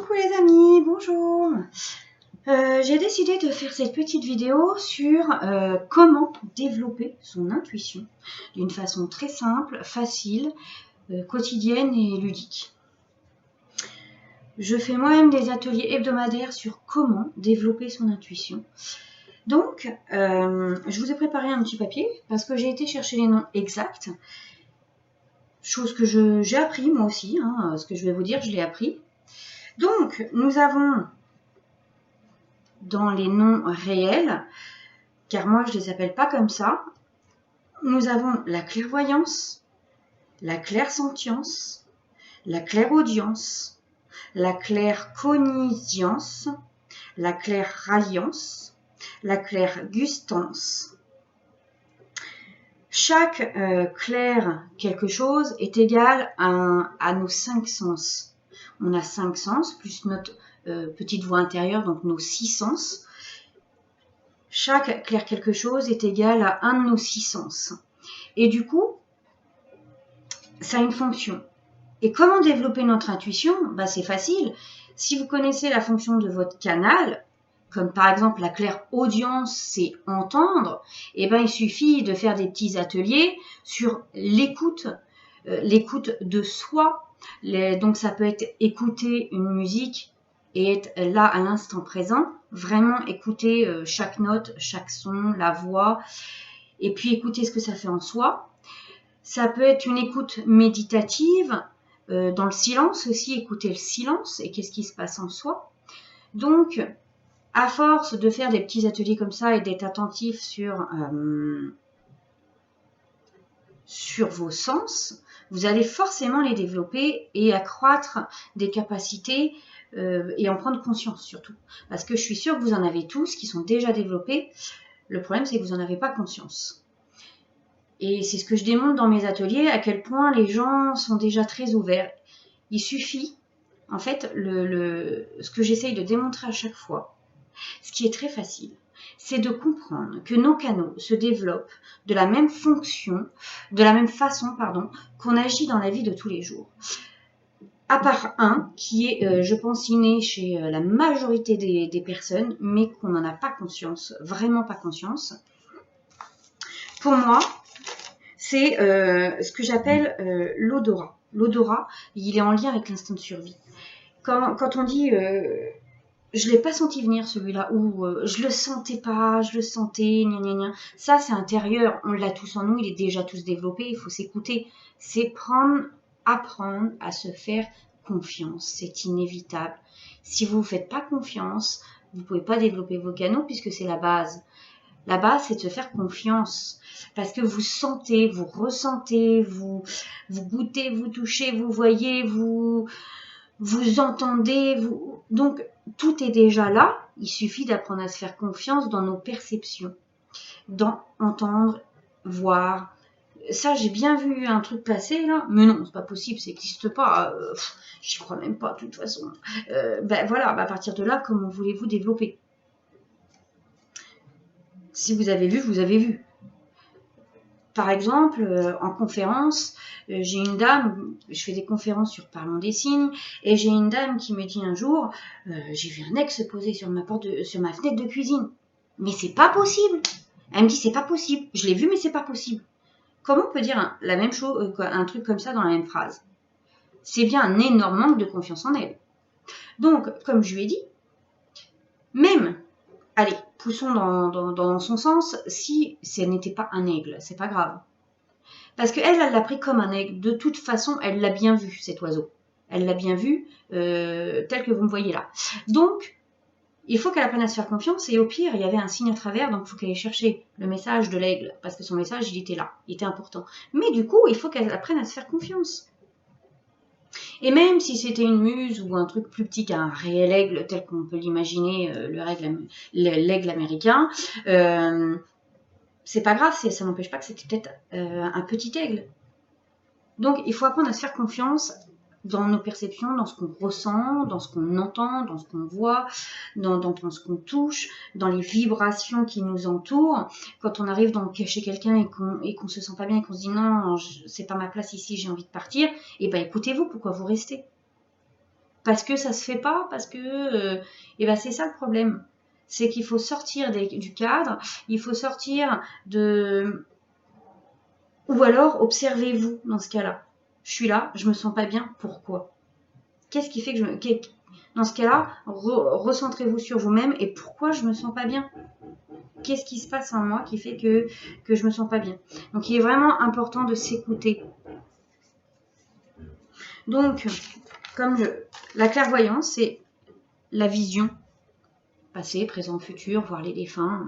Coucou les amis, bonjour. J'ai décidé de faire cette petite vidéo sur comment développer son intuition d'une façon très simple, facile, quotidienne et ludique. Je fais moi-même des ateliers hebdomadaires sur comment développer son intuition. Donc, je vous ai préparé un petit papier parce que j'ai été chercher les noms exacts. Chose que j'ai appris moi aussi, hein, ce que je vais vous dire, je l'ai appris. Donc, nous avons dans les noms réels, car moi je ne les appelle pas comme ça, nous avons la clairvoyance, la clairsentience, la clairaudience, la claircogniscience, la clairraliance, la clairgustance. Chaque clair quelque chose est égal à nos 5 sens. On a 5 sens, plus notre petite voix intérieure, donc nos 6 sens. Chaque clair quelque chose est égal à un de nos 6 sens. Et du coup, ça a une fonction. Et comment développer notre intuition? C'est facile. Si vous connaissez la fonction de votre canal, comme par exemple la clairaudience, c'est entendre, il suffit de faire des petits ateliers sur l'écoute de soi. Donc ça peut être écouter une musique et être là à l'instant présent, vraiment écouter chaque note, chaque son, la voix, et puis écouter ce que ça fait en soi. Ça peut être une écoute méditative, dans le silence aussi, écouter le silence et qu'est-ce qui se passe en soi. Donc, à force de faire des petits ateliers comme ça et d'être attentif sur vos sens, vous allez forcément les développer et accroître des capacités et en prendre conscience surtout. Parce que je suis sûre que vous en avez tous qui sont déjà développés. Le problème, c'est que vous n'en avez pas conscience. Et c'est ce que je démontre dans mes ateliers, à quel point les gens sont déjà très ouverts. Il suffit, en fait, ce que j'essaye de démontrer à chaque fois, ce qui est très facile, c'est de comprendre que nos canaux se développent de la même façon, qu'on agit dans la vie de tous les jours. À part un qui est, je pense, inné chez la majorité des personnes, mais qu'on n'en a pas conscience, vraiment pas conscience. Pour moi, c'est ce que j'appelle l'odorat. L'odorat, il est en lien avec l'instinct de survie. Quand on dit je l'ai pas senti venir celui-là, ou je le sentais pas, je le sentais, gna gna gna. Ça, c'est intérieur, on l'a tous en nous, il est déjà tous développé, il faut s'écouter. C'est apprendre à se faire confiance, c'est inévitable. Si vous ne vous faites pas confiance, vous ne pouvez pas développer vos canaux puisque c'est la base. La base, c'est de se faire confiance. Parce que vous sentez, vous ressentez, vous goûtez, vous touchez, vous voyez, vous entendez. Donc, tout est déjà là. Il suffit d'apprendre à se faire confiance dans nos perceptions. Dans entendre, voir. Ça, j'ai bien vu un truc passer là. Mais non, c'est pas possible, ça n'existe pas. J'y crois même pas, de toute façon. Voilà, à partir de là, comment voulez-vous développer? Si vous avez vu, vous avez vu. Par exemple, en conférence, j'ai une dame, je fais des conférences sur Parlons des signes, et j'ai une dame qui me dit un jour, j'ai vu un ex se poser sur ma fenêtre de cuisine. Mais c'est pas possible. Elle me dit, c'est pas possible. Je l'ai vu, mais c'est pas possible. Comment on peut dire la même chose, un truc comme ça dans la même phrase? C'est bien un énorme manque de confiance en elle. Donc, comme je lui ai dit, même, allez, poussons dans son sens, si elle n'était pas un aigle, c'est pas grave. Parce qu'elle l'a pris comme un aigle. De toute façon, elle l'a bien vu, cet oiseau. Elle l'a bien vu, tel que vous me voyez là. Donc, il faut qu'elle apprenne à se faire confiance. Et au pire, il y avait un signe à travers, donc il faut qu'elle aille chercher le message de l'aigle. Parce que son message, il était là, il était important. Mais du coup, il faut qu'elle apprenne à se faire confiance. Et même si c'était une muse ou un truc plus petit qu'un réel aigle, tel qu'on peut l'imaginer, l'aigle américain, c'est pas grave, ça n'empêche pas que c'était peut-être un petit aigle. Donc, il faut apprendre à se faire confiance dans nos perceptions, dans ce qu'on ressent, dans ce qu'on entend, dans ce qu'on voit, dans ce qu'on touche, dans les vibrations qui nous entourent. Quand on arrive chez quelqu'un et qu'on se sent pas bien et qu'on se dit non, c'est pas ma place ici, j'ai envie de partir, écoutez-vous, pourquoi vous restez? Parce que ça se fait pas, parce que... et ben c'est ça le problème. C'est qu'il faut sortir du cadre, il faut sortir de... Ou alors, observez-vous dans ce cas-là. Je suis là, je me sens pas bien, pourquoi? Qu'est-ce qui fait que je me... Dans ce cas-là, recentrez-vous sur vous-même et pourquoi je me sens pas bien? Qu'est-ce qui se passe en moi qui fait que je me sens pas bien? Donc, il est vraiment important de s'écouter. Donc, la clairvoyance, c'est la vision, passé, présent, futur, voir les défunts,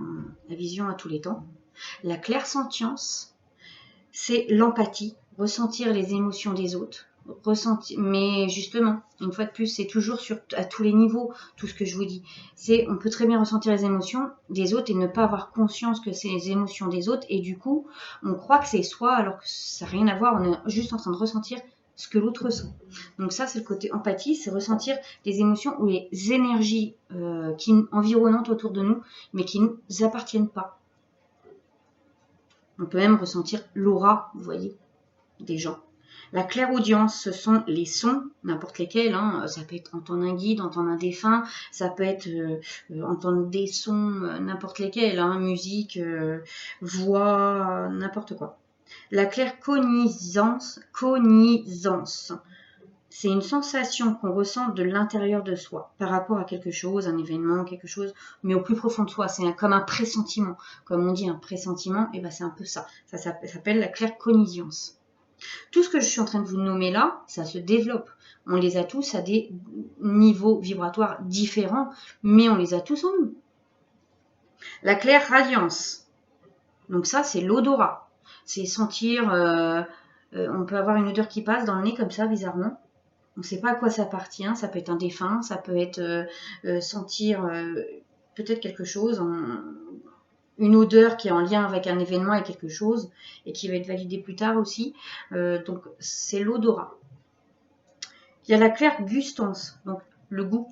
la vision à tous les temps. La clairsentience, c'est l'empathie, ressentir les émotions des autres. Mais justement, une fois de plus, c'est toujours à tous les niveaux, tout ce que je vous dis. On peut très bien ressentir les émotions des autres et ne pas avoir conscience que c'est les émotions des autres. Et du coup, on croit que c'est soi alors que ça n'a rien à voir. On est juste en train de ressentir ce que l'autre ressent. Donc ça, c'est le côté empathie, c'est ressentir les émotions ou les énergies environnantes autour de nous, mais qui ne nous appartiennent pas. On peut même ressentir l'aura, vous voyez, des gens. La clairaudience, ce sont les sons, n'importe lesquels. Hein. Ça peut être entendre un guide, entendre un défunt, ça peut être entendre des sons, n'importe lesquels, hein. Musique, voix, n'importe quoi. La claircognizance, c'est une sensation qu'on ressent de l'intérieur de soi par rapport à quelque chose, un événement, quelque chose, mais au plus profond de soi. C'est comme un pressentiment. Comme on dit un pressentiment, et ben c'est un peu ça. Ça s'appelle la claircognizance. Tout ce que je suis en train de vous nommer là, ça se développe. On les a tous à des niveaux vibratoires différents, mais on les a tous en nous. La clairradiance. Donc ça, c'est l'odorat. C'est sentir... on peut avoir une odeur qui passe dans le nez comme ça, bizarrement. On ne sait pas à quoi ça appartient, ça peut être un défunt, ça peut être sentir peut-être quelque chose, une odeur qui est en lien avec un événement et quelque chose, et qui va être validée plus tard aussi. Donc c'est l'odorat. Il y a la clairgustance, donc le goût,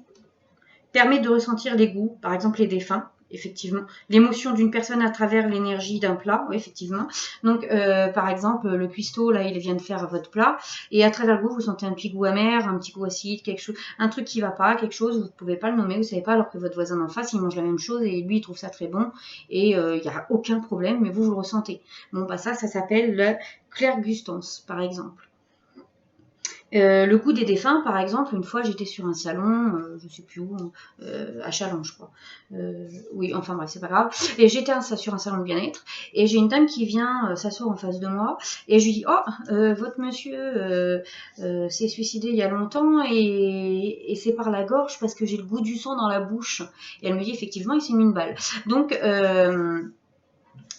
permet de ressentir les goûts, par exemple les défunts. Effectivement, l'émotion d'une personne à travers l'énergie d'un plat, oui, effectivement. Donc, par exemple, le cuistot, là, il vient de faire votre plat, et à travers le goût, vous sentez un petit goût amer, un petit goût acide, quelque chose, un truc qui va pas, quelque chose, vous ne pouvez pas le nommer, vous savez pas, alors que votre voisin d'en face, il mange la même chose, et lui, il trouve ça très bon, et il n'y a aucun problème, mais vous le ressentez. Bon, bah ça s'appelle le clairgustance, par exemple. Le goût des défunts, par exemple, une fois j'étais sur un salon, je sais plus où, à Châlons, je crois. Oui, enfin bref, c'est pas grave. Et j'étais sur un salon de bien-être, et j'ai une dame qui vient s'asseoir en face de moi, et je lui dis, votre monsieur s'est suicidé il y a longtemps, et c'est par la gorge parce que j'ai le goût du sang dans la bouche. Et elle me dit, effectivement, il s'est mis une balle. Donc,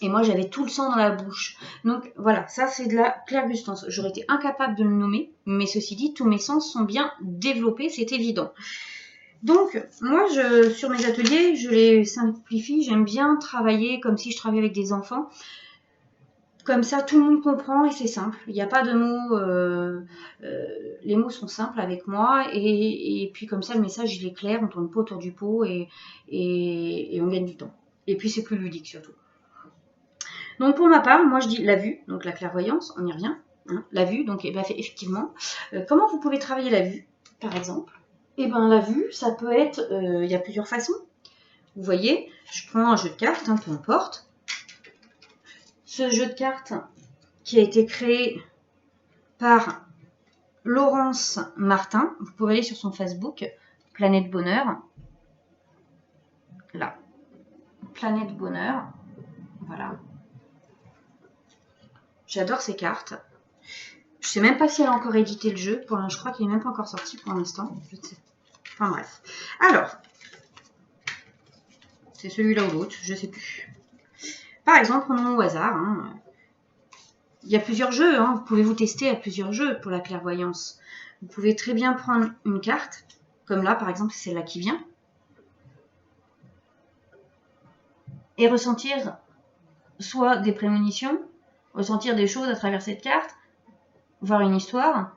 et moi, j'avais tout le sang dans la bouche. Donc, voilà, ça, c'est de la clairgustance. J'aurais été incapable de le nommer, mais ceci dit, tous mes sens sont bien développés, c'est évident. Donc, moi, sur mes ateliers, je les simplifie. J'aime bien travailler comme si je travaillais avec des enfants. Comme ça, tout le monde comprend et c'est simple. Il n'y a pas de mots... les mots sont simples avec moi. Et puis, comme ça, le message, il est clair. On ne tourne pas autour du pot et on gagne du temps. Et puis, c'est plus ludique, surtout. Donc pour ma part, moi je dis la vue, donc la clairvoyance, on y revient, hein, la vue, donc effectivement, comment vous pouvez travailler la vue, par exemple? Eh bien la vue, ça peut être, il y a plusieurs façons. Vous voyez, je prends un jeu de cartes, hein, peu importe. Ce jeu de cartes qui a été créé par Laurence Martin, vous pouvez aller sur son Facebook, Planète Bonheur, là, Planète Bonheur, voilà. J'adore ces cartes. Je sais même pas si elle a encore édité le jeu. Je crois qu'il n'est même pas encore sorti pour l'instant. Je sais. Enfin bref. Alors, c'est celui-là ou l'autre, je sais plus. Par exemple, prenons au hasard. Hein. Il y a plusieurs jeux. Hein. Vous pouvez vous tester à plusieurs jeux pour la clairvoyance. Vous pouvez très bien prendre une carte, comme là par exemple, c'est celle-là qui vient, et ressentir soit des prémonitions, ressentir des choses à travers cette carte, voir une histoire.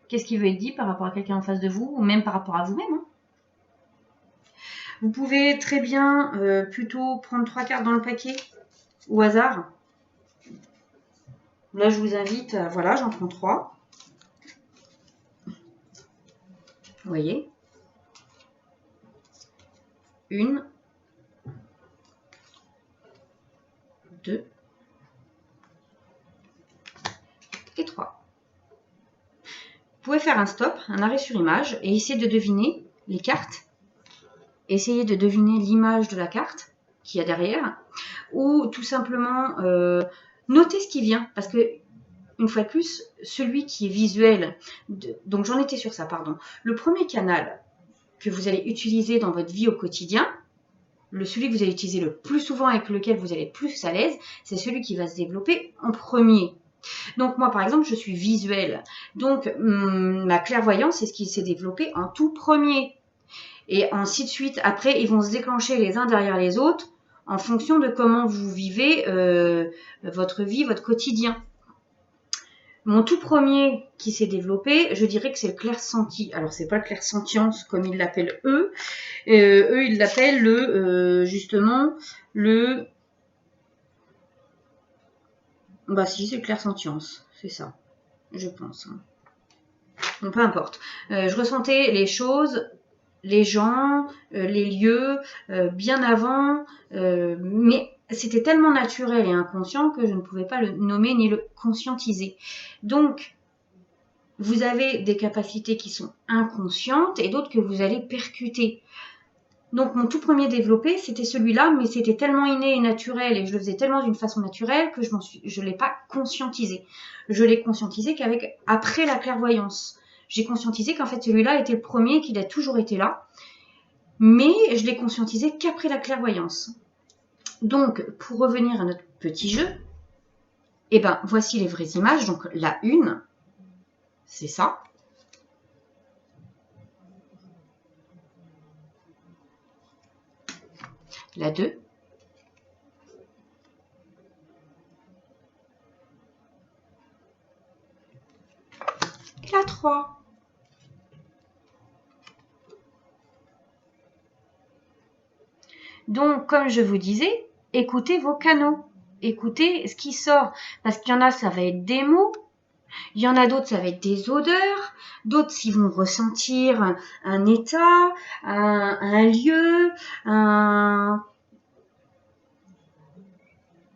Qu'est-ce qui veut être dit par rapport à quelqu'un en face de vous, ou même par rapport à vous-même. Hein. Vous pouvez très bien plutôt prendre 3 cartes dans le paquet, au hasard. Là, je vous invite, voilà, j'en prends 3. voyez, 1, 2 et 3. Vous pouvez faire un stop, un arrêt sur image et essayer de deviner les cartes. Essayez de deviner l'image de la carte qu'il y a derrière. Ou tout simplement noter ce qui vient. Parce que, une fois de plus, celui qui est visuel, donc j'en étais sur ça, pardon. Le premier canal que vous allez utiliser dans votre vie au quotidien, celui que vous allez utiliser le plus souvent et avec lequel vous allez être plus à l'aise, c'est celui qui va se développer en premier. Donc moi, par exemple, je suis visuelle. Donc ma clairvoyance, c'est ce qui s'est développé en tout premier. Et ainsi de suite. Après, ils vont se déclencher les uns derrière les autres en fonction de comment vous vivez votre vie, votre quotidien. Mon tout premier qui s'est développé, je dirais que c'est le clair-senti. Alors, c'est pas le clair-sentience comme ils l'appellent eux. Eux, ils l'appellent justement le... Bah si, c'est le clair-sentience. C'est ça, je pense. Bon, peu importe. Je ressentais les choses, les gens, les lieux, bien avant, mais c'était tellement naturel et inconscient que je ne pouvais pas le nommer ni le conscientiser. Donc, vous avez des capacités qui sont inconscientes et d'autres que vous allez percuter. Donc, mon tout premier développé, c'était celui-là, mais c'était tellement inné et naturel et je le faisais tellement d'une façon naturelle que je ne l'ai pas conscientisé. Je l'ai conscientisé après la clairvoyance. J'ai conscientisé qu'en fait, celui-là était le premier, qu'il a toujours été là. Mais je l'ai conscientisé qu'après la clairvoyance. Donc, pour revenir à notre petit jeu, eh ben, voici les vraies images. Donc, la 1, c'est ça. La 2. Et la 3. Donc, comme je vous disais, écoutez vos canaux. Écoutez ce qui sort. Parce qu'il y en a, ça va être des mots. Il y en a d'autres, ça va être des odeurs. D'autres, ils vont ressentir un état, un lieu,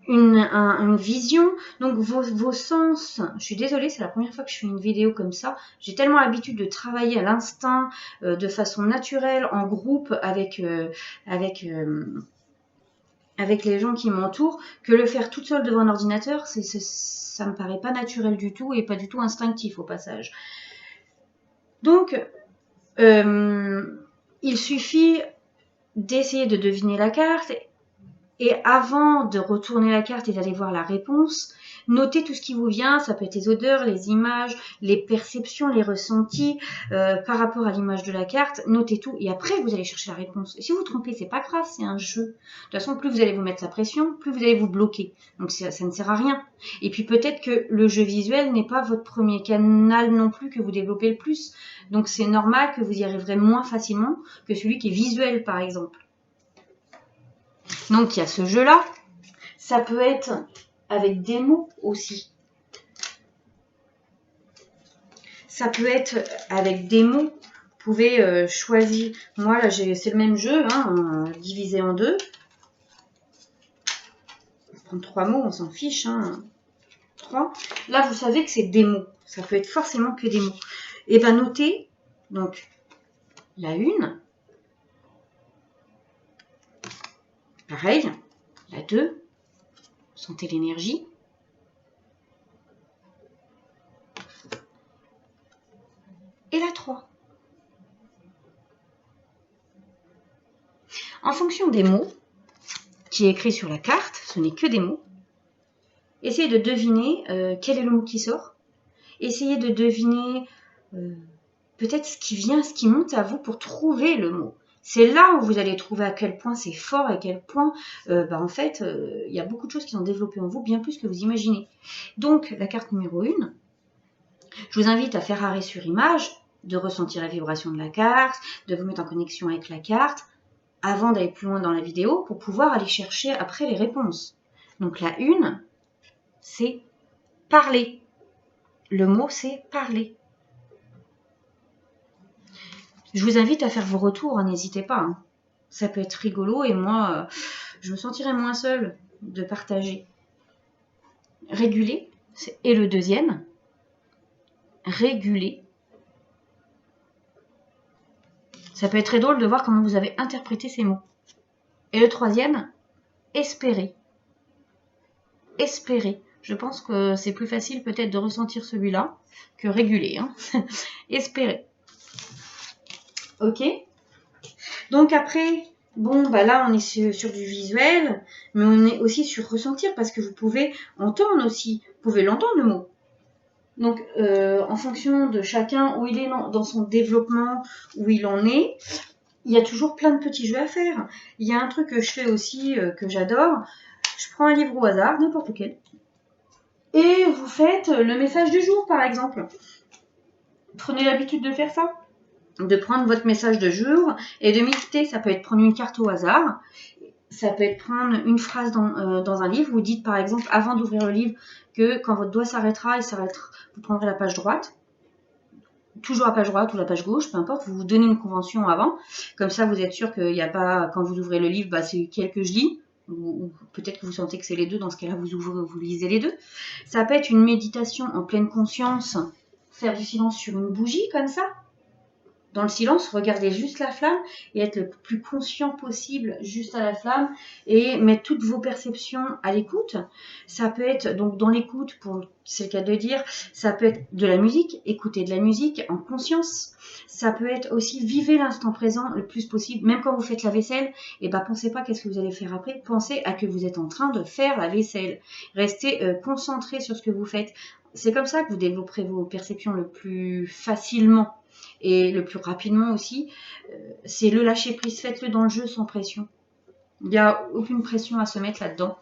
une vision. Donc, vos sens, je suis désolée, c'est la première fois que je fais une vidéo comme ça. J'ai tellement l'habitude de travailler à l'instinct, de façon naturelle, en groupe, avec les gens qui m'entourent, que le faire toute seule devant un ordinateur, ça me paraît pas naturel du tout et pas du tout instinctif au passage. Donc, il suffit d'essayer de deviner la carte et avant de retourner la carte et d'aller voir la réponse, notez tout ce qui vous vient. Ça peut être les odeurs, les images, les perceptions, les ressentis par rapport à l'image de la carte. Notez tout et après vous allez chercher la réponse. Et si vous vous trompez, c'est pas grave, c'est un jeu. De toute façon, plus vous allez vous mettre la pression, plus vous allez vous bloquer. Donc ça ne sert à rien. Et puis peut-être que le jeu visuel n'est pas votre premier canal non plus que vous développez le plus. Donc c'est normal que vous y arriverez moins facilement que celui qui est visuel par exemple. Donc il y a ce jeu-là. Ça peut être avec des mots aussi. Ça peut être avec des mots. Vous pouvez choisir. Moi là, c'est le même jeu, hein, divisé en deux. On va prendre 3 mots, on s'en fiche. 3. Là, vous savez que c'est des mots. Ça peut être forcément que des mots. Et bien notez, donc, la 1. Pareil, la 2. Sentez l'énergie. Et la 3. En fonction des mots qui est écrit sur la carte, ce n'est que des mots. Essayez de deviner quel est le mot qui sort. Essayez de deviner peut-être ce qui vient, ce qui monte à vous pour trouver le mot. C'est là où vous allez trouver à quel point c'est fort, à quel point, en fait, il y a beaucoup de choses qui sont développées en vous, bien plus que vous imaginez. Donc, la carte numéro 1, je vous invite à faire arrêt sur image, de ressentir la vibration de la carte, de vous mettre en connexion avec la carte, avant d'aller plus loin dans la vidéo, pour pouvoir aller chercher après les réponses. Donc, la 1, c'est parler. Le mot, c'est parler. Je vous invite à faire vos retours, hein, n'hésitez pas. Hein. Ça peut être rigolo et moi, je me sentirais moins seule de partager. Réguler, et le deuxième, réguler. Ça peut être très drôle de voir comment vous avez interprété ces mots. Et le troisième, espérer. Espérer. Je pense que c'est plus facile peut-être de ressentir celui-là que réguler. Hein. Espérer. Ok. Donc après, bon, bah là on est sur du visuel, mais on est aussi sur ressentir parce que vous pouvez entendre aussi. Vous pouvez l'entendre le mot. Donc en fonction de chacun où il est dans son développement, où il en est, il y a toujours plein de petits jeux à faire. Il y a un truc que je fais aussi, que j'adore. Je prends un livre au hasard, n'importe lequel. Et vous faites le message du jour, par exemple. Prenez l'habitude de faire ça. De prendre votre message de jour et de méditer. Ça peut être prendre une carte au hasard. Ça peut être prendre une phrase dans un livre. Vous dites, par exemple, avant d'ouvrir le livre, que quand votre doigt s'arrêtera, vous prendrez la page droite. Toujours la page droite ou la page gauche, peu importe, vous vous donnez une convention avant. Comme ça, vous êtes sûr qu'il n'y a pas, quand vous ouvrez le livre, bah, c'est lequel que je lis. Ou peut-être que vous sentez que c'est les deux, dans ce cas-là, vous lisez les deux. Ça peut être une méditation en pleine conscience, faire du silence sur une bougie, comme ça. Dans le silence, regardez juste la flamme et être le plus conscient possible juste à la flamme et mettre toutes vos perceptions à l'écoute. Ça peut être, donc dans l'écoute, c'est le cas de dire, ça peut être de la musique, écouter de la musique en conscience. Ça peut être aussi vivre l'instant présent le plus possible, même quand vous faites la vaisselle, et ben pensez pas qu'est-ce que vous allez faire après, pensez à que vous êtes en train de faire la vaisselle. Restez concentré sur ce que vous faites. C'est comme ça que vous développerez vos perceptions le plus facilement. Et le plus rapidement aussi, c'est le lâcher prise. Faites-le dans le jeu sans pression. Il n'y a aucune pression à se mettre là-dedans.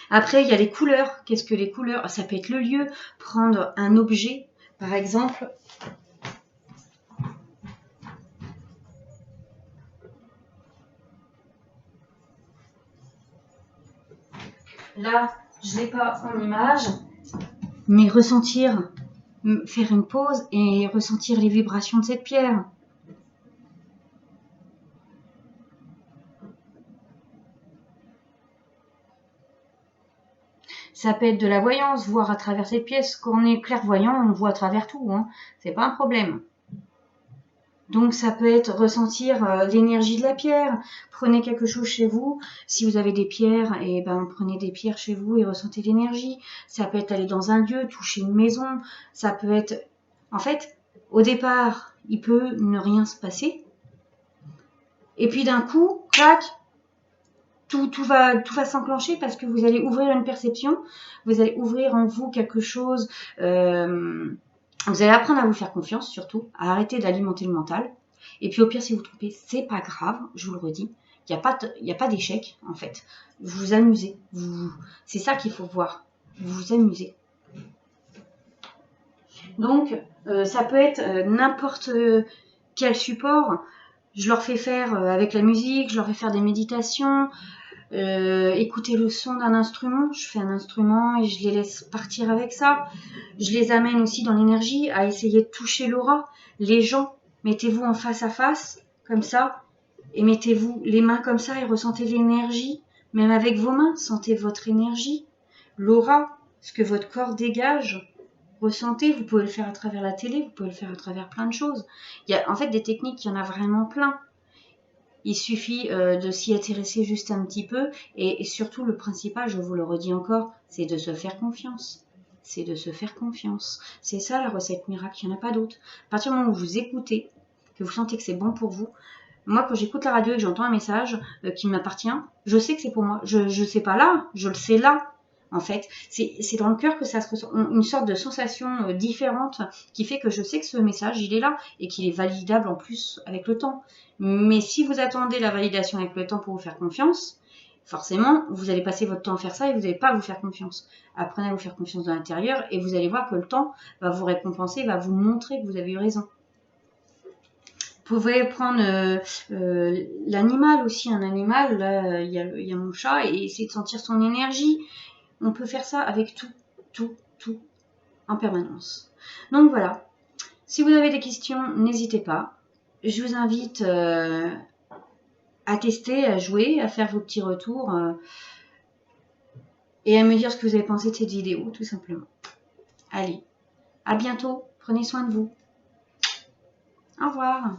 Après, il y a les couleurs. Qu'est-ce que les couleurs? Ça peut être le lieu. Prendre un objet, par exemple. Là, je ne l'ai pas en image, mais ressentir, faire une pause et ressentir les vibrations de cette pierre. Ça peut être de la voyance, voir à travers cette pièce. Quand on est clairvoyant, on voit à travers tout. Hein. C'est pas un problème. Donc ça peut être ressentir l'énergie de la pierre. Prenez quelque chose chez vous. Si vous avez des pierres, et ben prenez des pierres chez vous et ressentez l'énergie. Ça peut être aller dans un lieu, toucher une maison. Ça peut être... En fait, au départ, il peut ne rien se passer. Et puis d'un coup, clac, tout va s'enclencher parce que vous allez ouvrir une perception. Vous allez ouvrir en vous quelque chose... Vous allez apprendre à vous faire confiance, surtout, à arrêter d'alimenter le mental. Et puis au pire, si vous vous trompez, c'est pas grave, je vous le redis. Il n'y a pas d'échec, en fait. Vous vous amusez. C'est ça qu'il faut voir. Vous vous amusez. Donc, ça peut être n'importe quel support. Je leur fais faire avec la musique, je leur fais faire des méditations. Écouter le son d'un instrument, je fais un instrument et je les laisse partir avec ça. Je les amène aussi dans l'énergie à essayer de toucher l'aura. Les gens, mettez-vous en face à face, comme ça, et mettez-vous les mains comme ça et ressentez l'énergie. Même avec vos mains, sentez votre énergie, l'aura, ce que votre corps dégage. Ressentez, vous pouvez le faire à travers la télé, vous pouvez le faire à travers plein de choses. Il y a en fait des techniques, il y en a vraiment plein. Il suffit de s'y intéresser juste un petit peu et surtout le principal, je vous le redis encore, c'est de se faire confiance. C'est de se faire confiance. C'est ça la recette miracle, il n'y en a pas d'autre. À partir du moment où vous écoutez, que vous sentez que c'est bon pour vous, moi quand j'écoute la radio et que j'entends un message qui m'appartient, je sais que c'est pour moi. Je sais pas là, je le sais là. En fait, c'est dans le cœur que ça se ressent, une sorte de sensation différente qui fait que je sais que ce message, il est là et qu'il est validable en plus avec le temps. Mais si vous attendez la validation avec le temps pour vous faire confiance, forcément, vous allez passer votre temps à faire ça et vous n'allez pas vous faire confiance. Apprenez à vous faire confiance dans l'intérieur et vous allez voir que le temps va vous récompenser, va vous montrer que vous avez eu raison. Vous pouvez prendre l'animal aussi, un animal, là il y a mon chat, et essayer de sentir son énergie. On peut faire ça avec tout, en permanence. Donc voilà, si vous avez des questions, n'hésitez pas. je vous invite à tester, à jouer, à faire vos petits retours et à me dire ce que vous avez pensé de cette vidéo, tout simplement. Allez, à bientôt, prenez soin de vous. Au revoir.